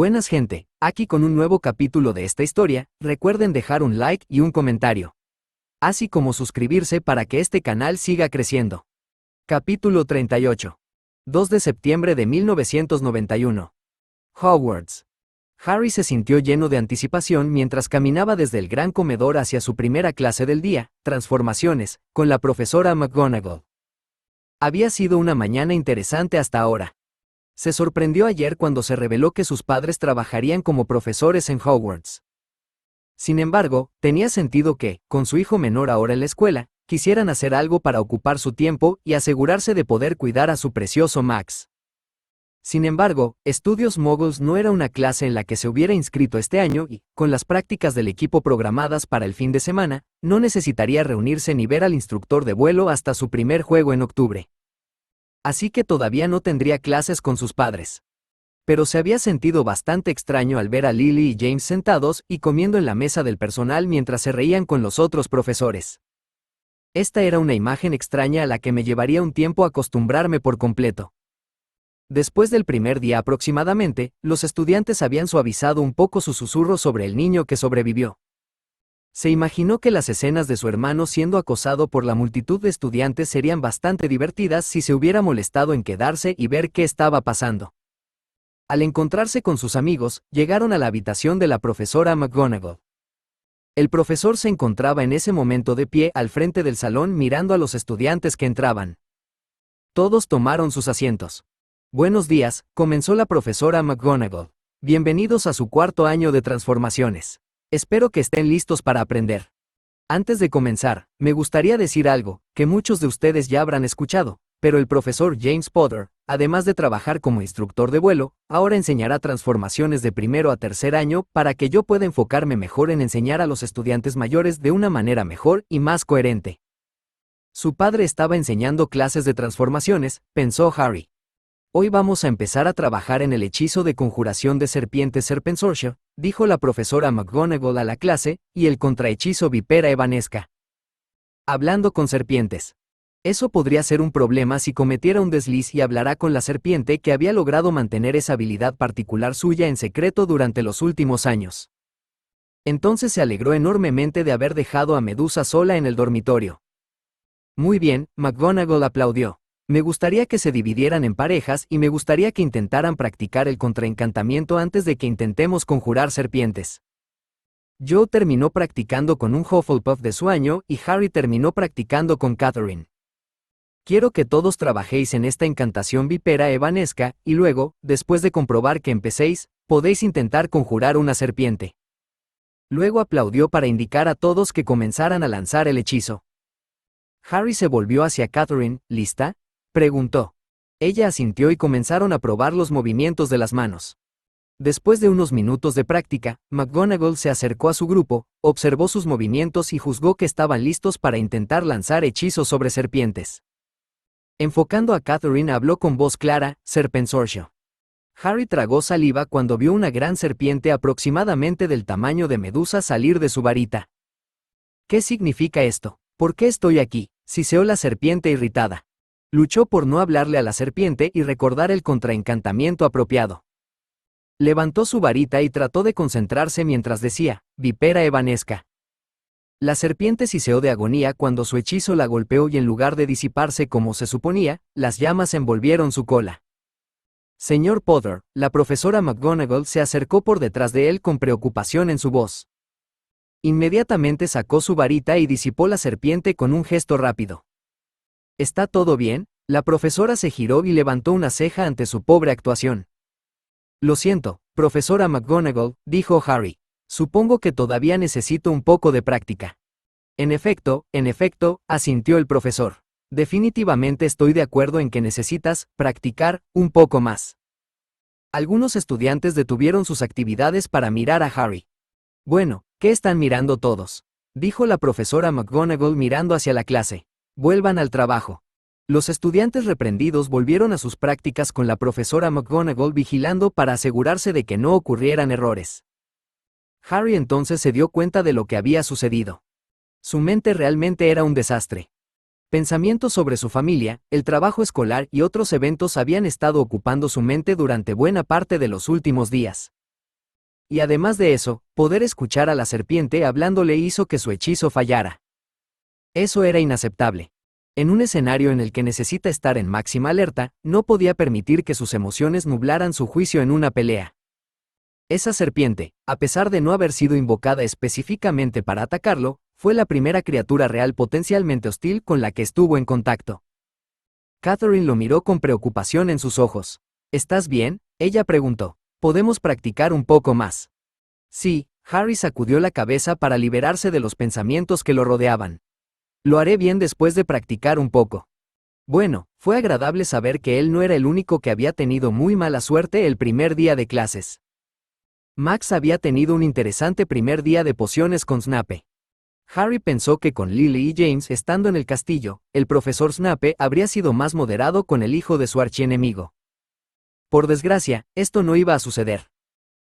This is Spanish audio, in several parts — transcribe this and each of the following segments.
Buenas gente, aquí con un nuevo capítulo de esta historia. Recuerden dejar un like y un comentario, así como suscribirse para que este canal siga creciendo. Capítulo 38. 2 de septiembre de 1991. Hogwarts. Harry se sintió lleno de anticipación mientras caminaba desde el gran comedor hacia su primera clase del día, Transformaciones, con la profesora McGonagall. Había sido una mañana interesante hasta ahora. Se sorprendió ayer cuando se reveló que sus padres trabajarían como profesores en Hogwarts. Sin embargo, tenía sentido que, con su hijo menor ahora en la escuela, quisieran hacer algo para ocupar su tiempo y asegurarse de poder cuidar a su precioso Max. Sin embargo, Estudios Muggles no era una clase en la que se hubiera inscrito este año y, con las prácticas del equipo programadas para el fin de semana, no necesitaría reunirse ni ver al instructor de vuelo hasta su primer juego en octubre. Así que todavía no tendría clases con sus padres. Pero se había sentido bastante extraño al ver a Lily y James sentados y comiendo en la mesa del personal mientras se reían con los otros profesores. Esta era una imagen extraña a la que me llevaría un tiempo acostumbrarme por completo. Después del primer día aproximadamente, los estudiantes habían suavizado un poco su susurro sobre el niño que sobrevivió. Se imaginó que las escenas de su hermano siendo acosado por la multitud de estudiantes serían bastante divertidas si se hubiera molestado en quedarse y ver qué estaba pasando. Al encontrarse con sus amigos, llegaron a la habitación de la profesora McGonagall. El profesor se encontraba en ese momento de pie al frente del salón mirando a los estudiantes que entraban. Todos tomaron sus asientos. Buenos días, comenzó la profesora McGonagall. Bienvenidos a su cuarto año de transformaciones. Espero que estén listos para aprender. Antes de comenzar, me gustaría decir algo, que muchos de ustedes ya habrán escuchado, pero el profesor James Potter, además de trabajar como instructor de vuelo, ahora enseñará transformaciones de primero a tercer año para que yo pueda enfocarme mejor en enseñar a los estudiantes mayores de una manera mejor y más coherente. Su padre estaba enseñando clases de transformaciones, pensó Harry. Hoy vamos a empezar a trabajar en el hechizo de conjuración de serpientes Serpensortia, dijo la profesora McGonagall a la clase, y el contrahechizo Vipera Evanesca. Hablando con serpientes. Eso podría ser un problema si cometiera un desliz y hablará con la serpiente que había logrado mantener esa habilidad particular suya en secreto durante los últimos años. Entonces se alegró enormemente de haber dejado a Medusa sola en el dormitorio. Muy bien, McGonagall aplaudió. Me gustaría que se dividieran en parejas y me gustaría que intentaran practicar el contraencantamiento antes de que intentemos conjurar serpientes. Joe terminó practicando con un Hufflepuff de su año y Harry terminó practicando con Catherine. Quiero que todos trabajéis en esta encantación vipera evanesca y luego, después de comprobar que empecéis, podéis intentar conjurar una serpiente. Luego aplaudió para indicar a todos que comenzaran a lanzar el hechizo. Harry se volvió hacia Catherine. ¿Lista?, preguntó. Ella asintió y comenzaron a probar los movimientos de las manos. Después de unos minutos de práctica, McGonagall se acercó a su grupo, observó sus movimientos y juzgó que estaban listos para intentar lanzar hechizos sobre serpientes. Enfocando a Catherine habló con voz clara, Serpensortia. Harry tragó saliva cuando vio una gran serpiente aproximadamente del tamaño de Medusa salir de su varita. ¿Qué significa esto? ¿Por qué estoy aquí?, siseó la serpiente irritada. Luchó por no hablarle a la serpiente y recordar el contraencantamiento apropiado. Levantó su varita y trató de concentrarse mientras decía, Vipera Evanesca. La serpiente siseó de agonía cuando su hechizo la golpeó y en lugar de disiparse como se suponía, las llamas envolvieron su cola. Señor Potter, la profesora McGonagall se acercó por detrás de él con preocupación en su voz. Inmediatamente sacó su varita y disipó la serpiente con un gesto rápido. ¿Está todo bien? La profesora se giró y levantó una ceja ante su pobre actuación. Lo siento, profesora McGonagall, dijo Harry. Supongo que todavía necesito un poco de práctica. En efecto, asintió el profesor. Definitivamente estoy de acuerdo en que necesitas practicar un poco más. Algunos estudiantes detuvieron sus actividades para mirar a Harry. Bueno, ¿qué están mirando todos?, dijo la profesora McGonagall mirando hacia la clase. Vuelvan al trabajo. Los estudiantes reprendidos volvieron a sus prácticas con la profesora McGonagall vigilando para asegurarse de que no ocurrieran errores. Harry entonces se dio cuenta de lo que había sucedido. Su mente realmente era un desastre. Pensamientos sobre su familia, el trabajo escolar y otros eventos habían estado ocupando su mente durante buena parte de los últimos días. Y además de eso, poder escuchar a la serpiente hablándole hizo que su hechizo fallara. Eso era inaceptable. En un escenario en el que necesita estar en máxima alerta, no podía permitir que sus emociones nublaran su juicio en una pelea. Esa serpiente, a pesar de no haber sido invocada específicamente para atacarlo, fue la primera criatura real potencialmente hostil con la que estuvo en contacto. Catherine lo miró con preocupación en sus ojos. ¿Estás bien?, ella preguntó. ¿Podemos practicar un poco más? Sí, Harry sacudió la cabeza para liberarse de los pensamientos que lo rodeaban. Lo haré bien después de practicar un poco. Bueno, fue agradable saber que él no era el único que había tenido muy mala suerte el primer día de clases. Max había tenido un interesante primer día de pociones con Snape. Harry pensó que con Lily y James estando en el castillo, el profesor Snape habría sido más moderado con el hijo de su archienemigo. Por desgracia, esto no iba a suceder.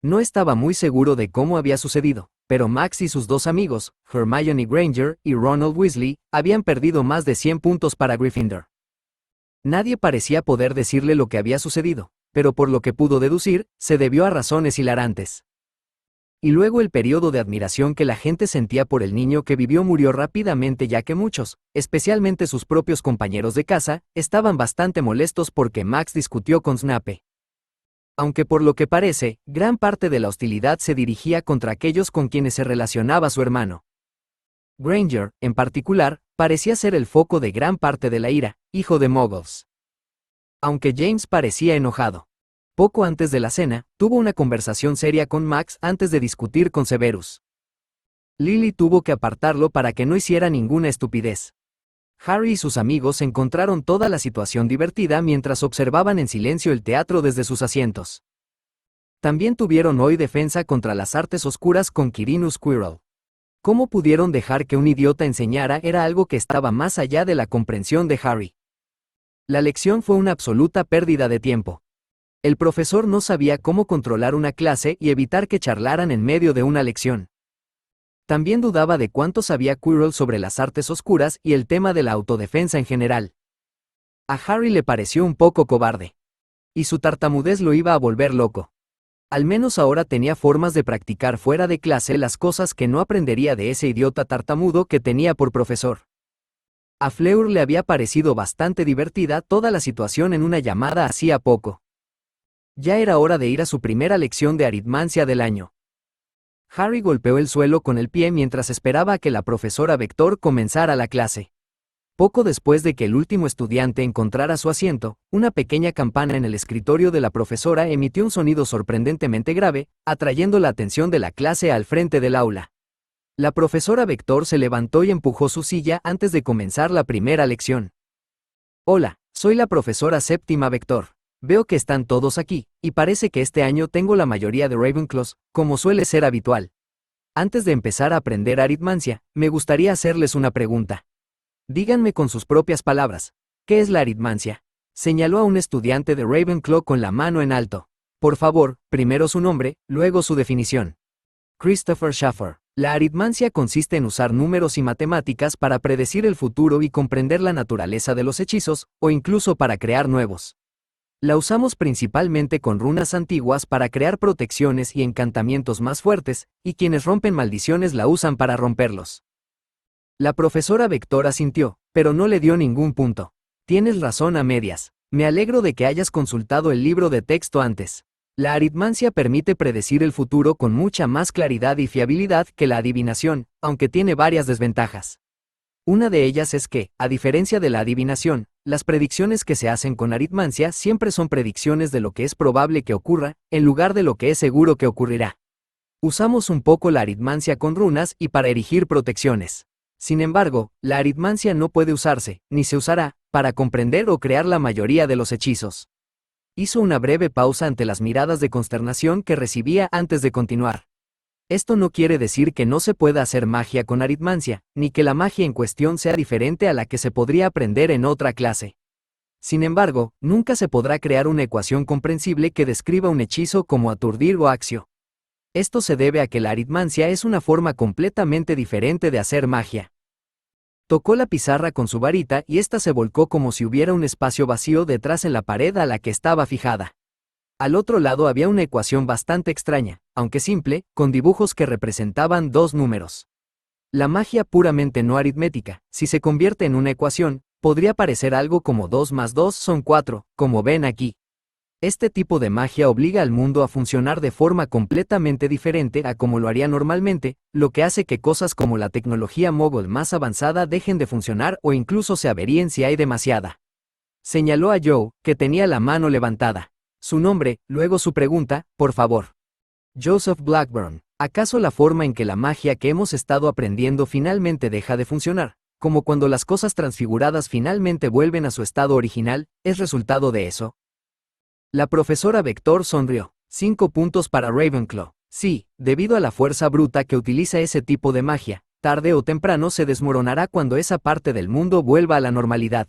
No estaba muy seguro de cómo había sucedido, pero Max y sus dos amigos, Hermione Granger y Ronald Weasley, habían perdido más de 100 puntos para Gryffindor. Nadie parecía poder decirle lo que había sucedido, pero por lo que pudo deducir, se debió a razones hilarantes. Y luego el periodo de admiración que la gente sentía por el niño que vivió murió rápidamente, ya que muchos, especialmente sus propios compañeros de casa, estaban bastante molestos porque Max discutió con Snape. Aunque por lo que parece, gran parte de la hostilidad se dirigía contra aquellos con quienes se relacionaba su hermano. Granger, en particular, parecía ser el foco de gran parte de la ira, hijo de Muggles. Aunque James parecía enojado. Poco antes de la cena, tuvo una conversación seria con Max antes de discutir con Severus. Lily tuvo que apartarlo para que no hiciera ninguna estupidez. Harry y sus amigos encontraron toda la situación divertida mientras observaban en silencio el teatro desde sus asientos. También tuvieron hoy defensa contra las artes oscuras con Quirinus Quirrell. ¿Cómo pudieron dejar que un idiota enseñara? Era algo que estaba más allá de la comprensión de Harry. La lección fue una absoluta pérdida de tiempo. El profesor no sabía cómo controlar una clase y evitar que charlaran en medio de una lección. También dudaba de cuánto sabía Quirrell sobre las artes oscuras y el tema de la autodefensa en general. A Harry le pareció un poco cobarde. Y su tartamudez lo iba a volver loco. Al menos ahora tenía formas de practicar fuera de clase las cosas que no aprendería de ese idiota tartamudo que tenía por profesor. A Fleur le había parecido bastante divertida toda la situación en una llamada hacía poco. Ya era hora de ir a su primera lección de aritmancia del año. Harry golpeó el suelo con el pie mientras esperaba a que la profesora Vector comenzara la clase. Poco después de que el último estudiante encontrara su asiento, una pequeña campana en el escritorio de la profesora emitió un sonido sorprendentemente grave, atrayendo la atención de la clase al frente del aula. La profesora Vector se levantó y empujó su silla antes de comenzar la primera lección. Hola, soy la profesora Séptima Vector. Veo que están todos aquí, y parece que este año tengo la mayoría de Ravenclaws, como suele ser habitual. Antes de empezar a aprender aritmancia, me gustaría hacerles una pregunta. Díganme con sus propias palabras, ¿qué es la aritmancia? Señaló a un estudiante de Ravenclaw con la mano en alto. Por favor, primero su nombre, luego su definición. Christopher Schaffer. La aritmancia consiste en usar números y matemáticas para predecir el futuro y comprender la naturaleza de los hechizos, o incluso para crear nuevos. La usamos principalmente con runas antiguas para crear protecciones y encantamientos más fuertes, y quienes rompen maldiciones la usan para romperlos. La profesora Vector asintió, pero no le dio ningún punto. Tienes razón a medias. Me alegro de que hayas consultado el libro de texto antes. La aritmancia permite predecir el futuro con mucha más claridad y fiabilidad que la adivinación, aunque tiene varias desventajas. Una de ellas es que, a diferencia de la adivinación, las predicciones que se hacen con aritmancia siempre son predicciones de lo que es probable que ocurra, en lugar de lo que es seguro que ocurrirá. Usamos un poco la aritmancia con runas y para erigir protecciones. Sin embargo, la aritmancia no puede usarse, ni se usará, para comprender o crear la mayoría de los hechizos. Hizo una breve pausa ante las miradas de consternación que recibía antes de continuar. Esto no quiere decir que no se pueda hacer magia con aritmancia, ni que la magia en cuestión sea diferente a la que se podría aprender en otra clase. Sin embargo, nunca se podrá crear una ecuación comprensible que describa un hechizo como aturdir o accio. Esto se debe a que la aritmancia es una forma completamente diferente de hacer magia. Tocó la pizarra con su varita y ésta se volcó como si hubiera un espacio vacío detrás en la pared a la que estaba fijada. Al otro lado había una ecuación bastante extraña, aunque simple, con dibujos que representaban dos números. La magia puramente no aritmética, si se convierte en una ecuación, podría parecer algo como 2 más 2 son 4, como ven aquí. Este tipo de magia obliga al mundo a funcionar de forma completamente diferente a como lo haría normalmente, lo que hace que cosas como la tecnología mogol más avanzada dejen de funcionar o incluso se averíen si hay demasiada. Señaló a Joe, que tenía la mano levantada. Su nombre, luego su pregunta, por favor. Joseph Blackburn. ¿Acaso la forma en que la magia que hemos estado aprendiendo finalmente deja de funcionar, como cuando las cosas transfiguradas finalmente vuelven a su estado original, es resultado de eso? La profesora Vector sonrió. 5 puntos para Ravenclaw. Sí, debido a la fuerza bruta que utiliza ese tipo de magia, tarde o temprano se desmoronará cuando esa parte del mundo vuelva a la normalidad.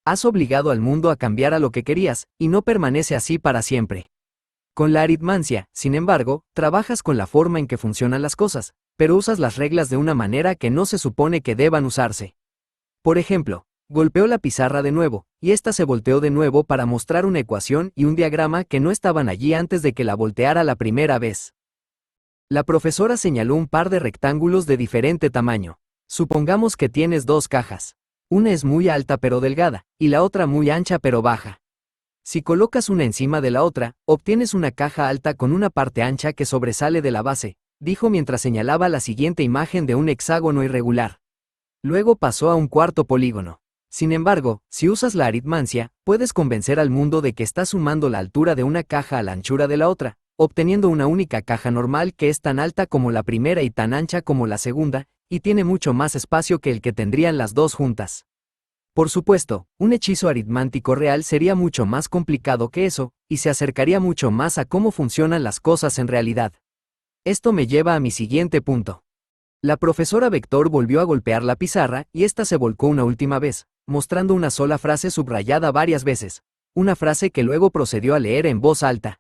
Has obligado al mundo a cambiar a lo que querías, y no permanece así para siempre. Con la aritmancia, sin embargo, trabajas con la forma en que funcionan las cosas, pero usas las reglas de una manera que no se supone que deban usarse. Por ejemplo, golpeó la pizarra de nuevo, y ésta se volteó de nuevo para mostrar una ecuación y un diagrama que no estaban allí antes de que la volteara la primera vez. La profesora señaló un par de rectángulos de diferente tamaño. Supongamos que tienes dos cajas. Una es muy alta pero delgada, y la otra muy ancha pero baja. Si colocas una encima de la otra, obtienes una caja alta con una parte ancha que sobresale de la base, dijo mientras señalaba la siguiente imagen de un hexágono irregular. Luego pasó a un cuarto polígono. Sin embargo, si usas la aritmancia, puedes convencer al mundo de que estás sumando la altura de una caja a la anchura de la otra, obteniendo una única caja normal que es tan alta como la primera y tan ancha como la segunda, y tiene mucho más espacio que el que tendrían las dos juntas. Por supuesto, un hechizo aritmático real sería mucho más complicado que eso, y se acercaría mucho más a cómo funcionan las cosas en realidad. Esto me lleva a mi siguiente punto. La profesora Vector volvió a golpear la pizarra y ésta se volcó una última vez, mostrando una sola frase subrayada varias veces, una frase que luego procedió a leer en voz alta.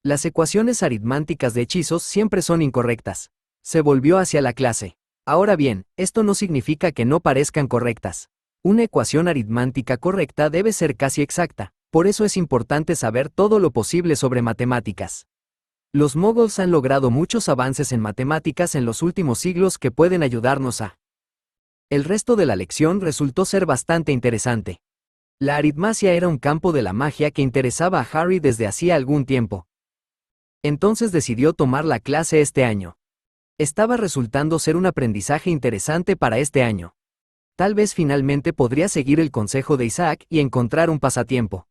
Las ecuaciones aritmáticas de hechizos siempre son incorrectas. Se volvió hacia la clase. Ahora bien, esto no significa que no parezcan correctas. Una ecuación aritmática correcta debe ser casi exacta, por eso es importante saber todo lo posible sobre matemáticas. Los moguls han logrado muchos avances en matemáticas en los últimos siglos que pueden ayudarnos a. El resto de la lección resultó ser bastante interesante. La aritmacia era un campo de la magia que interesaba a Harry desde hacía algún tiempo. Entonces decidió tomar la clase este año. Estaba resultando ser un aprendizaje interesante para este año. Tal vez finalmente podría seguir el consejo de Isaac y encontrar un pasatiempo.